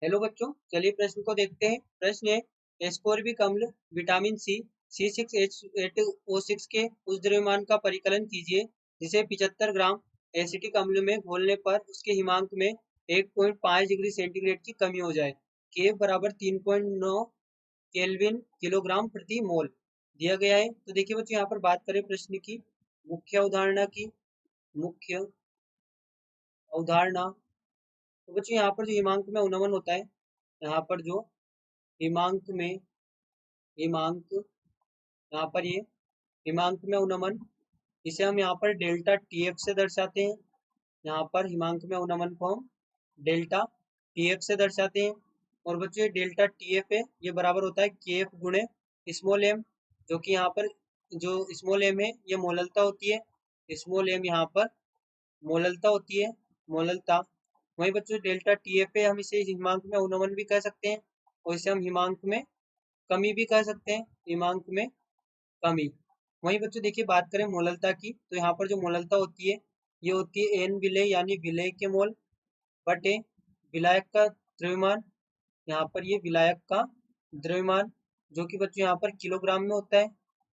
Hello बच्चों, चलिए प्रश्न को देखते हैं। प्रश्न है, एस्कोर्बिक अम्ल विटामिन सी C6H8O6 के उस द्रव्यमान का परिकलन कीजिए जिसे 75 ग्राम एसिटिक अम्ल में घोलने पर उसके हिमांक में 1.5 डिग्री सेंटीग्रेड की कमी हो जाए। के बराबर 3.9 केल्विन किलोग्राम प्रति मोल दिया गया है। तो देखिए बच्चों, यहाँ पर बात करें प्रश्न की मुख्य अवधारणा की। मुख्य अवधारणा, तो बच्चों यहाँ पर जो हिमांक में उन्नमन होता है, यहाँ पर जो हिमांक में हिमांक यहाँ पर ये हिमांक में उन्नमन, इसे हम यहाँ पर डेल्टा टीएफ से दर्शाते हैं। यहाँ पर हिमांक में उन्नमन को हम डेल्टा टीएफ से दर्शाते हैं। और बच्चों ये डेल्टा टीएफ है, ये बराबर होता है केएफ गुणे स्मॉल एम, जो कि यहाँ पर जो स्मॉल एम है ये मोललता होती है। स्मॉल एम यहाँ पर मोललता होती है, मोललता। वहीं बच्चों डेल्टा टीएफ है, हम इसे हिमांक में उन्नमन भी कह सकते हैं और इसे हम हिमांक में कमी भी कह सकते हैं, हिमांक में कमी। वहीं बच्चों देखिए, बात करें मोललता की, तो यहाँ पर जो मोललता होती है ये होती है एन विलेय यानी विलेय के मोल बटे विलायक का द्रव्यमान। यहाँ पर ये विलायक का द्रव्यमान, जो कि बच्चों यहाँ पर किलोग्राम में होता है।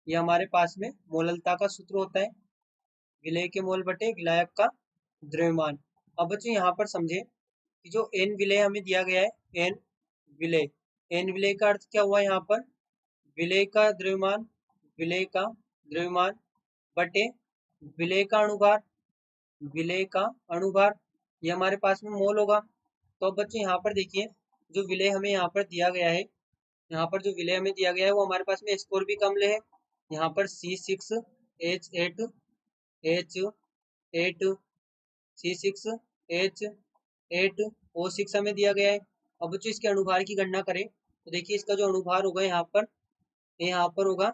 ये हमारे पास में मोललता का सूत्र होता है, विलेय के मोल बटे विलायक का द्रव्यमान। अब बच्चों यहाँ पर समझे कि जो एन विलेय हमें दिया गया है, एन विलेय, एन विलेय का अर्थ क्या हुआ यहाँ पर, विलेय का द्रव्यमान, विलेय का द्रव्यमान बटे विलेय का अणुभार, विलेय का अणुभार, ये हमारे पास में मोल होगा। तो अब बच्चों यहाँ पर देखिए, जो विलेय हमें यहाँ पर दिया गया है, यहाँ पर जो विलेय हमें दिया गया है वो हमारे पास में एस्कोर्बिक अम्ल है। यहाँ पर C6H8 हमें दिया गया है। अब बच्चों इसके अणुभार की गणना करें तो देखिए, इसका जो अणुभार होगा यहाँ पर होगा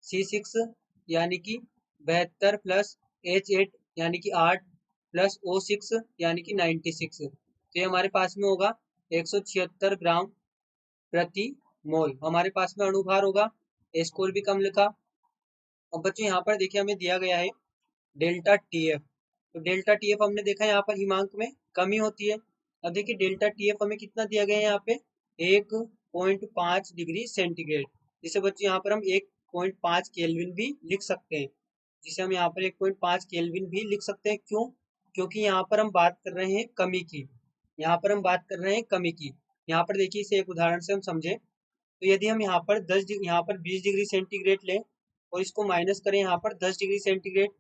C6 यानी कि 72 प्लस H8 यानी कि 8 प्लस O6 यानी कि 96। तो ये हमारे पास में होगा 176 ग्राम प्रति मोल, हमारे पास में अणुभार होगा एस्कोर्बिक अम्ल का। अब बच्चों यहाँ पर देखिए हमें दिया गया है डेल्टा टीएफ। तो डेल्टा टीएफ हमने देखा यहाँ पर हिमांक में कमी होती है। अब देखिए डेल्टा टीएफ हमें कितना दिया गया है, यहाँ पे 1.5 डिग्री सेंटीग्रेड, जिसे बच्चों यहाँ पर हम 1.5 केल्विन भी लिख सकते हैं, जिसे हम यहाँ पर 1.5 केल्विन भी लिख सकते हैं। क्यों? क्योंकि यहाँ पर हम बात कर रहे हैं कमी की, यहाँ पर हम बात कर रहे हैं कमी की। यहाँ पर देखिए, इसे एक उदाहरण से हम समझे तो यदि हम यहाँ पर 20 डिग्री सेंटीग्रेड लें और इसको माइनस करें यहाँ पर 10 डिग्री सेंटीग्रेड,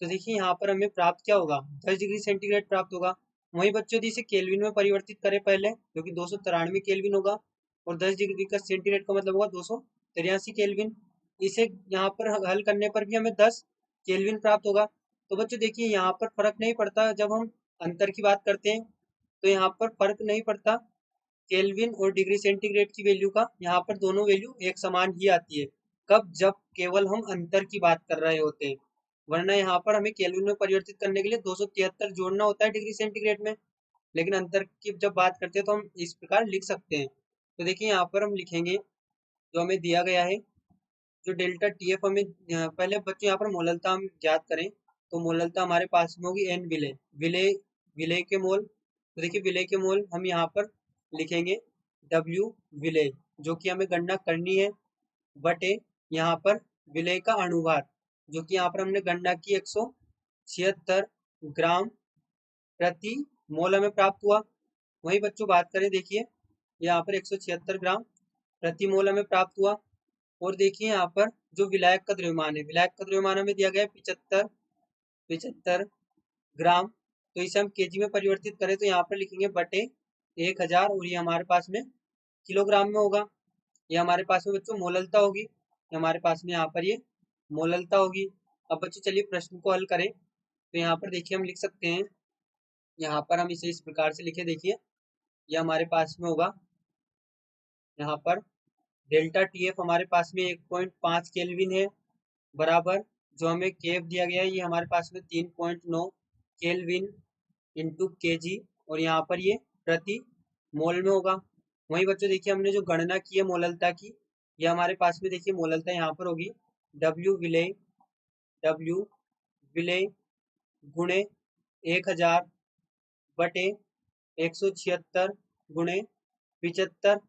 तो देखिए यहाँ पर हमें प्राप्त क्या होगा, 10 डिग्री सेंटीग्रेड प्राप्त होगा। वहीं बच्चों यदि इसे केल्विन में परिवर्तित करें पहले, जो कि 293 केल्विन होगा, और 10 डिग्री का सेंटीग्रेड का मतलब होगा 283 केल्विन। इसे यहाँ पर हल करने पर भी हमें 10 केल्विन प्राप्त होगा। तो बच्चों देखिए, यहाँ पर फर्क नहीं पड़ता, जब हम अंतर की बात करते हैं तो यहाँ पर फर्क नहीं पड़ता केल्विन और डिग्री सेंटीग्रेड की वैल्यू का, यहाँ पर दोनों वैल्यू एक समान ही आती है। कब? जब केवल हम अंतर की बात कर रहे होते हैं, वरना यहाँ पर हमें केल्विन में परिवर्तित करने के लिए 273 जोड़ना होता है डिग्री सेंटीग्रेड में। लेकिन अंतर की जब बात करते हैं तो हम इस प्रकार लिख सकते हैं। तो देखिए यहाँ पर हम लिखेंगे जो हमें दिया गया है, जो डेल्टा टीएफ हमें पहले बच्चों यहाँ पर मोललता हम ज्ञात करें, तो मोललता हमारे पास में होगी एन विलेय, विलेय विलेय के मोल। तो देखिए विलेय के मोल हम यहाँ पर लिखेंगे W विलेय, जो कि हमें गणना करनी है, बटे यहाँ पर विलेय का अणुभार, जो कि यहाँ पर हमने गणना की 176 ग्राम प्रति मोल हमें प्राप्त हुआ। वही बच्चों बात करें, देखिए यहाँ पर 176 ग्राम प्रति मोल हमें प्राप्त हुआ। और देखिए यहाँ पर जो विलायक का द्रव्यमान है, विलायक का द्रव्यमान हमें दिया गया है 75 ग्राम। तो इसे हम केजी में परिवर्तित करें तो यहाँ पर लिखेंगे बटे 1000, और ये हमारे पास में किलोग्राम में होगा। ये हमारे पास में बच्चों मोललता होगी, ये हमारे पास में यहाँ पर ये मोललता होगी। अब बच्चों चलिए प्रश्न को हल करें। तो यहाँ पर देखिए हम लिख सकते हैं, यहाँ पर हम इसे इस प्रकार से लिखे, देखिए ये हमारे पास में होगा, यहाँ पर डेल्टा टीएफ हमारे पास में 1.5 केल्विन है, बराबर जो हमें केएफ दिया गया है ये हमारे पास में 3.9 केल्विन इंटू केजी, और यहाँ पर ये प्रति मोल में होगा। वहीं बच्चों देखिए हमने जो गणना की है मोललता की, ये हमारे पास में देखिए मोललता यहाँ पर होगी W विलेय गुणे 1000 बटे 176 गुणे 75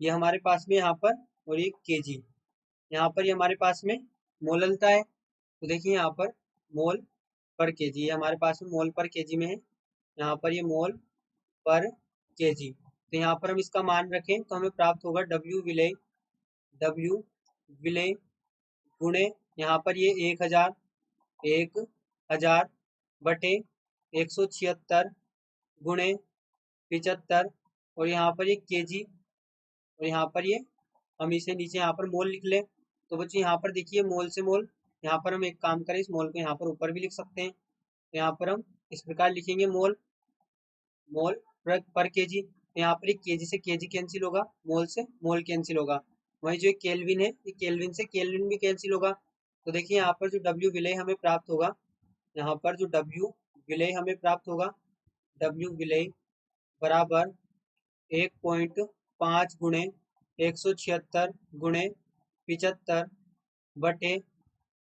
ये हमारे पास में यहाँ पर, और ये केजी यहाँ पर, ये हमारे पास में मोललता है। तो देखिए यहाँ पर मोल पर केजी, ये हमारे पास में मोल पर केजी में है, यहाँ पर ये मोल पर केजी। तो यहाँ पर हम इसका मान रखें तो हमें प्राप्त होगा डब्ल्यू विलेय गुणे यहाँ पर ये 1000 बटे 176 गुणे 75, और यहाँ पर ये केजी, और यहाँ पर ये हम इसे नीचे यहाँ पर मोल लिख लें। तो बच्चों यहाँ पर देखिए मोल से मोल, यहाँ पर हम एक काम करें, इस मोल को यहाँ पर ऊपर भी लिख सकते हैं। तो यहाँ पर हम इस प्रकार लिखेंगे मोल पर केजी। तो यहाँ पर केजी से केजी कैंसिल होगा, मोल से मोल कैंसिल होगा। वही जो केल्विन है, ये केल्विन से केल्विन भी कैंसिल होगा। तो देखिए यहाँ पर जो डब्ल्यू विलेय हमें प्राप्त होगा, यहाँ पर जो डब्ल्यू विलेय हमें प्राप्त होगा, डब्ल्यू विलेय बराबर 1.5 गुणे 176 गुणे 75 बटे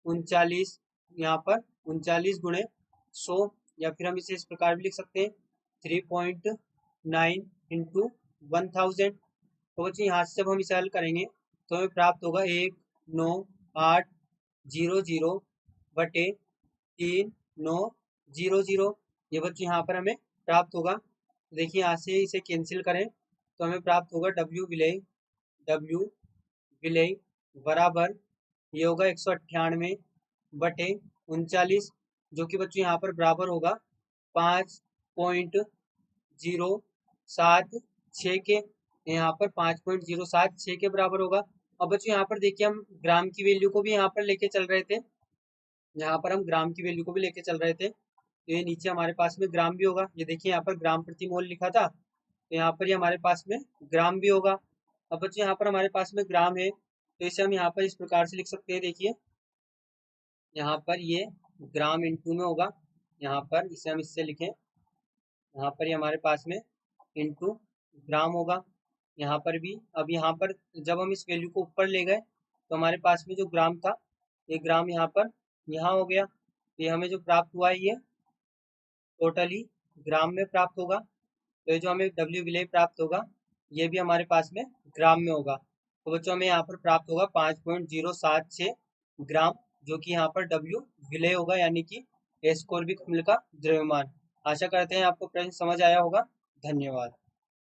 39, यहाँ पर 39 गुणे 100, या फिर हम इसे इस प्रकार भी लिख सकते हैं 3.9 इंटू 1000। तो बच्चों यहाँ से जब हम इसे हल करेंगे तो हमें प्राप्त होगा 19800 बटे 3900। ये बच्चों यहाँ पर हमें प्राप्त होगा। देखिए यहाँ से इसे कैंसिल करें तो हमें प्राप्त होगा डब्ल्यू विलेय बराबर ये होगा 198 बटे 39, जो कि बच्चों यहाँ पर बराबर होगा 5.076 के, यहाँ पर 5.076 के बराबर होगा। अब बच्चों यहाँ पर देखिए हम ग्राम की वैल्यू को भी यहाँ पर लेके चल रहे थे, यहाँ पर हम ग्राम की वैल्यू को भी लेके चल रहे थे। तो ये नीचे हमारे पास में ग्राम भी होगा, ये देखिए यहाँ पर ग्राम प्रति मोल लिखा था, तो यहाँ पर ये हमारे पास में ग्राम भी होगा। अब बच्चों यहाँ पर हमारे पास में ग्राम है, तो इसे हम यहाँ पर इस प्रकार से लिख सकते हैं। देखिए यहाँ पर ये ग्राम इंटू में होगा, यहाँ पर इसे हम इससे लिखें, यहाँ पर ये हमारे पास में इंटू ग्राम होगा। यहाँ पर भी अब यहाँ पर जब हम इस वैल्यू को ऊपर ले गए तो हमारे पास में जो ग्राम था, ये ग्राम यहाँ पर यहाँ हो गया। तो ये हमें जो प्राप्त हुआ है ये टोटली ग्राम में प्राप्त होगा। तो ये जो हमें डब्ल्यू विलेय प्राप्त होगा ये भी हमारे पास में ग्राम में होगा। तो बच्चों हमें यहाँ पर प्राप्त होगा 5.076 ग्राम, जो कि यहाँ पर डब्ल्यू विलेय होगा, यानी कि एस्कोर्बिक अम्ल का द्रव्यमान। आशा करते हैं आपको प्रश्न समझ आया होगा। धन्यवाद।